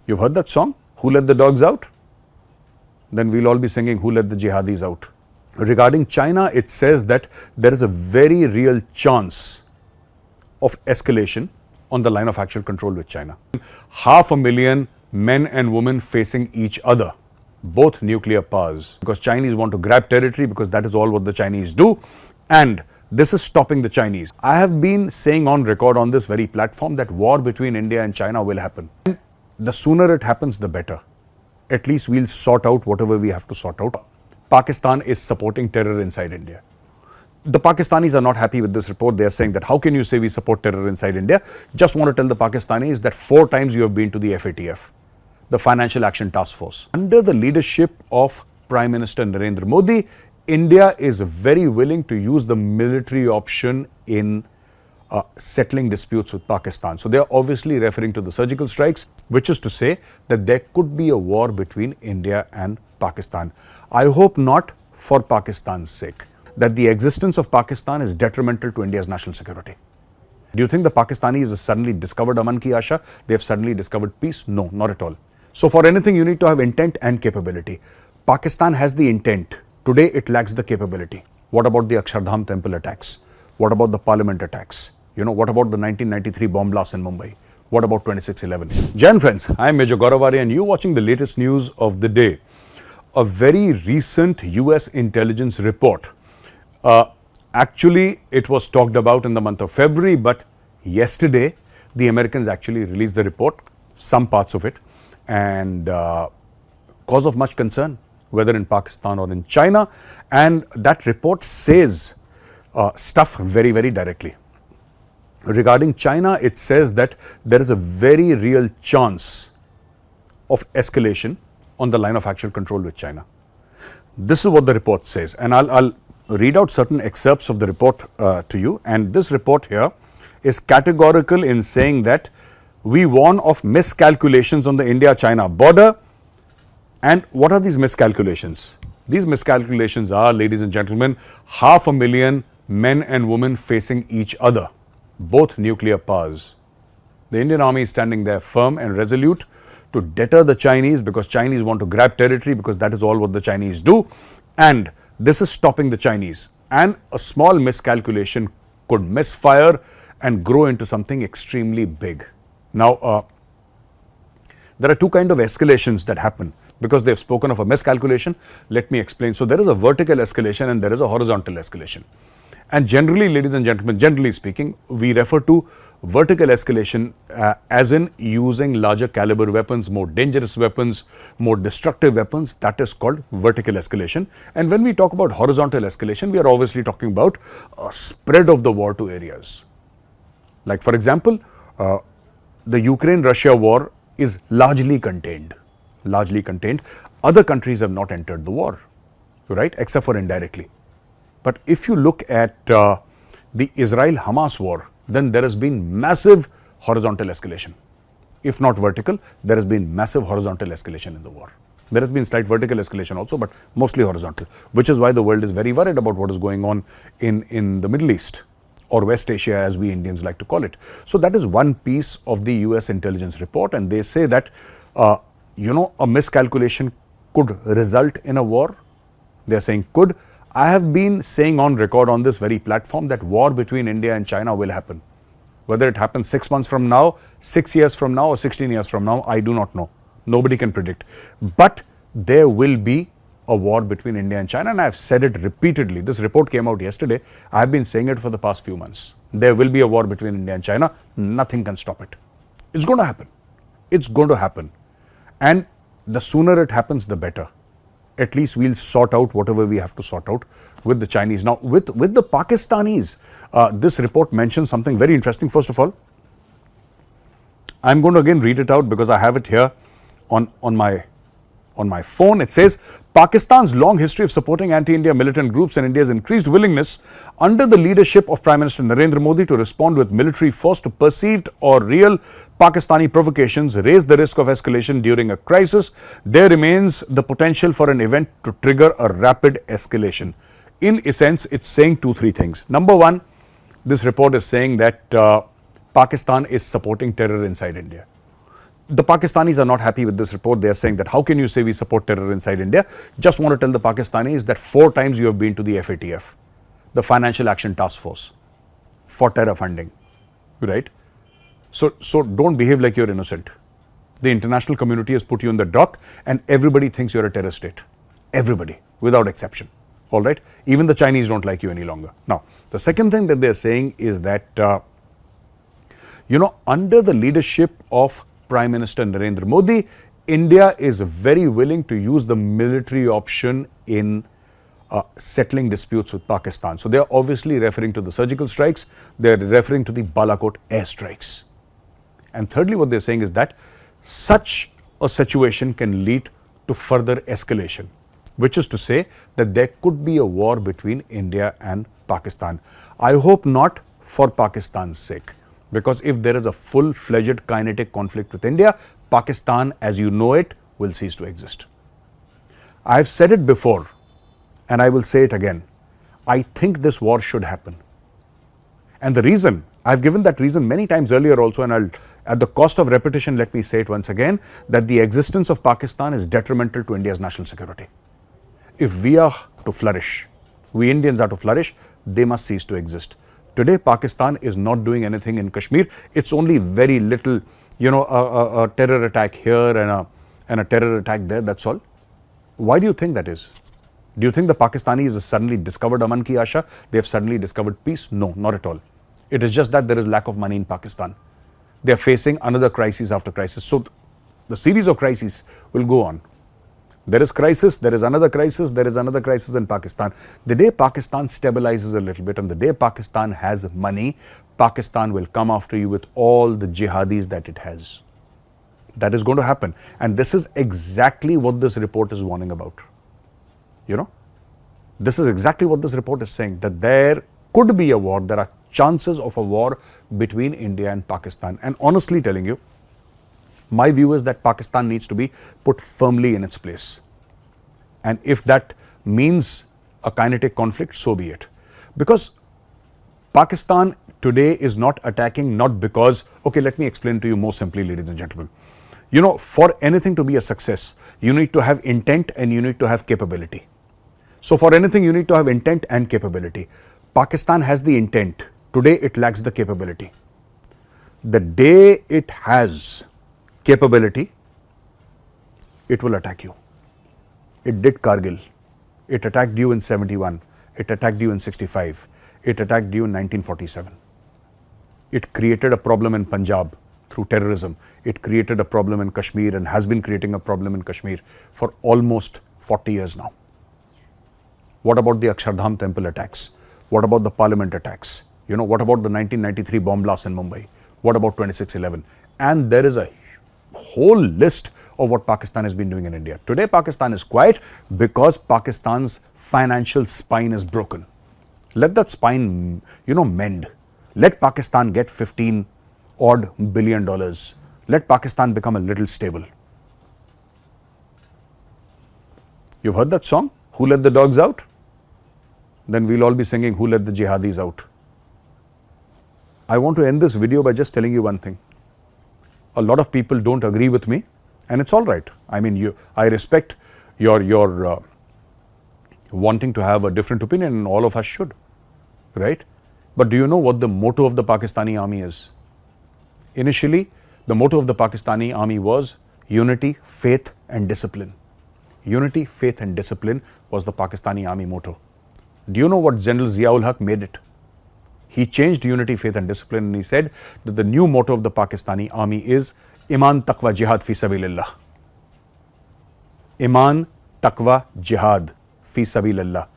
You've heard that song? Who Let the Dogs Out? Then we'll all be singing Who Let the Jihadis Out. Regarding China, it says that there is a very real chance of escalation on the line of actual control with China. 500,000 men and women facing each other, both nuclear powers, because Chinese want to grab territory, because that is all what the Chinese do, and this is stopping the Chinese. I have been saying on record on this very platform that war between India and China will happen. And the sooner it happens, the better. At least we'll sort out whatever we have to sort out. Pakistan is supporting terror inside India. The Pakistanis are not happy with this report. They are saying that how can you say we support terror inside India? Just want to tell the Pakistanis that 4 times you have been to the FATF, the Financial Action Task Force. Under the leadership of Prime Minister Narendra Modi, India is very willing to use the military option in settling disputes with Pakistan. So they are obviously referring to the surgical strikes, which is to say that there could be a war between India and Pakistan. I hope not, for Pakistan's sake, that the existence of Pakistan is detrimental to India's national security. Do you think the Pakistanis have suddenly discovered Aman Ki Asha? They have suddenly discovered peace? No, not at all. So for anything you need to have intent and capability. Pakistan has the intent. Today it lacks the capability. What about the Akshardham temple attacks? What about the parliament attacks? What about the 1993 bomb blast in Mumbai? What about 26/11? Jai Hind friends, I am Major Gaurav Arya and you are watching the latest news of the day. A very recent US intelligence report. Actually, it was talked about in the month of February, but yesterday the Americans actually released the report, some parts of it, and cause of much concern, whether in Pakistan or in China, and that report says stuff very, very directly. Regarding China, it says that there is a very real chance of escalation on the line of actual control with China. This is what the report says, and I'll read out certain excerpts of the report to you, and this report here is categorical in saying that we warn of miscalculations on the India-China border. And what are these miscalculations? These miscalculations are, ladies and gentlemen, 500,000 men and women facing each other, both nuclear powers. The Indian army is standing there firm and resolute to deter the Chinese, because Chinese want to grab territory, because that is all what the Chinese do, and this is stopping the Chinese. And a small miscalculation could misfire and grow into something extremely big. Now, there are 2 kinds of escalations that happen. Because they have spoken of a miscalculation, let me explain. So there is a vertical escalation and there is a horizontal escalation. And generally, ladies and gentlemen, generally speaking, we refer to vertical escalation as in using larger caliber weapons, more dangerous weapons, more destructive weapons. That is called vertical escalation. And when we talk about horizontal escalation, we are obviously talking about a spread of the war to areas. Like for example, the Ukraine-Russia war is largely contained. Other countries have not entered the war, right, except for indirectly. But if you look at the Israel-Hamas war, then there has been massive horizontal escalation. If not vertical, there has been massive horizontal escalation in the war. There has been slight vertical escalation also, but mostly horizontal, which is why the world is very worried about what is going on in the Middle East, or West Asia as we Indians like to call it. So that is one piece of the US intelligence report, and they say that a miscalculation could result in a war. They are saying could. I have been saying on record on this very platform that war between India and China will happen. Whether it happens 6 months from now, 6 years from now, or 16 years from now, I do not know. Nobody can predict. But there will be a war between India and China, and I have said it repeatedly. This report came out yesterday. I have been saying it for the past few months. There will be a war between India and China. Nothing can stop it. It's going to happen. It's going to happen. And the sooner it happens, the better. At least we'll sort out whatever we have to sort out with the Chinese. Now, with the Pakistanis, this report mentions something very interesting. First of all, I'm going to again read it out because I have it here on my phone. It says, Pakistan's long history of supporting anti-India militant groups and India's increased willingness under the leadership of Prime Minister Narendra Modi to respond with military force to perceived or real Pakistani provocations raise the risk of escalation during a crisis. There remains the potential for an event to trigger a rapid escalation. In essence, it's saying 2-3 things. Number one, this report is saying that Pakistan is supporting terror inside India. the Pakistanis are not happy with this report. They are saying that how can you say we support terror inside India? Just want to tell the Pakistanis that 4 times you have been to the FATF, the Financial Action Task Force, for terror funding, right? So don't behave like you're innocent. The international community has put you in the dock and everybody thinks you're a terror state. Everybody, without exception. All right? Even the Chinese don't like you any longer. Now, the second thing that they're saying is that, under the leadership of Prime Minister Narendra Modi, India is very willing to use the military option in settling disputes with Pakistan. So they are obviously referring to the surgical strikes, they are referring to the Balakot airstrikes. And thirdly, what they're saying is that such a situation can lead to further escalation, which is to say that there could be a war between India and Pakistan. I hope not, for Pakistan's sake, because if there is a full-fledged kinetic conflict with India, Pakistan as you know it will cease to exist. I've said it before and I will say it again. I think this war should happen. And the reason, I've given that reason many times earlier also, and at the cost of repetition, let me say it once again, that the existence of Pakistan is detrimental to India's national security. If we are to flourish, we Indians are to flourish, they must cease to exist. Today, Pakistan is not doing anything in Kashmir. It's only very little, a terror attack here and a terror attack there, that's all. Why do you think that is? Do you think the Pakistanis have suddenly discovered Aman Ki Asha? They have suddenly discovered peace? No, not at all. It is just that there is lack of money in Pakistan. They are facing another crisis after crisis. So the series of crises will go on. There is crisis, there is another crisis, there is another crisis in Pakistan. The day Pakistan stabilizes a little bit and the day Pakistan has money, Pakistan will come after you with all the jihadis that it has. That is going to happen. And this is exactly what this report is warning about. This is exactly what this report is saying, that there could be a war, there are chances of a war between India and Pakistan. And honestly telling you, my view is that Pakistan needs to be put firmly in its place. And if that means a kinetic conflict, so be it. Because Pakistan today is not attacking, not because, okay, let me explain to you more simply, ladies and gentlemen. For anything to be a success, you need to have intent and you need to have capability. So for anything, you need to have intent and capability. Pakistan has the intent. Today, it lacks the capability. The day it has capability, it will attack you. It did Kargil. It attacked you in 71. It attacked you in 65. It attacked you in 1947. It created a problem in Punjab through terrorism. It created a problem in Kashmir and has been creating a problem in Kashmir for almost 40 years now. What about the Akshardham temple attacks? What about the parliament attacks? What about the 1993 bomb blast in Mumbai? What about 26/11? And there is a whole list of what Pakistan has been doing in India. Today, Pakistan is quiet because Pakistan's financial spine is broken. Let that spine, mend. Let Pakistan get $15 odd billion. Let Pakistan become a little stable. You've heard that song? Who let the dogs out? Then we'll all be singing, who let the jihadis out? I want to end this video by just telling you one thing. A lot of people don't agree with me, and it's all right. I mean, I respect your wanting to have a different opinion, and all of us should, right? But do you know what the motto of the Pakistani army is? Initially, the motto of the Pakistani army was unity, faith and discipline. Unity, faith and discipline was the Pakistani army motto. Do you know what General Ziaul Haq made it? He changed unity, faith and discipline, and he said that the new motto of the Pakistani army is Iman, Taqwa, Jihad fi sabilillah. Iman, Taqwa, Jihad fi sabilillah.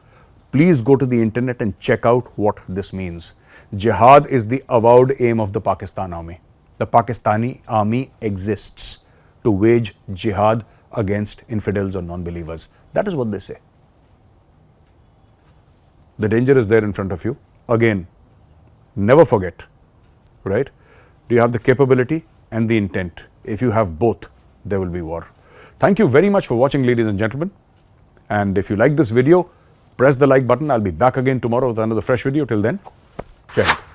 Please go to the internet and check out what this means. Jihad is the avowed aim of the Pakistan army. The Pakistani army exists to wage jihad against infidels or non-believers. That is what they say. The danger is there in front of you. Again, never forget, right? Do you have the capability and the intent? If you have both, there will be war. Thank you very much for watching, ladies and gentlemen. And if you like this video, press the like button. I'll be back again tomorrow with another fresh video. Till then, Jai Hind.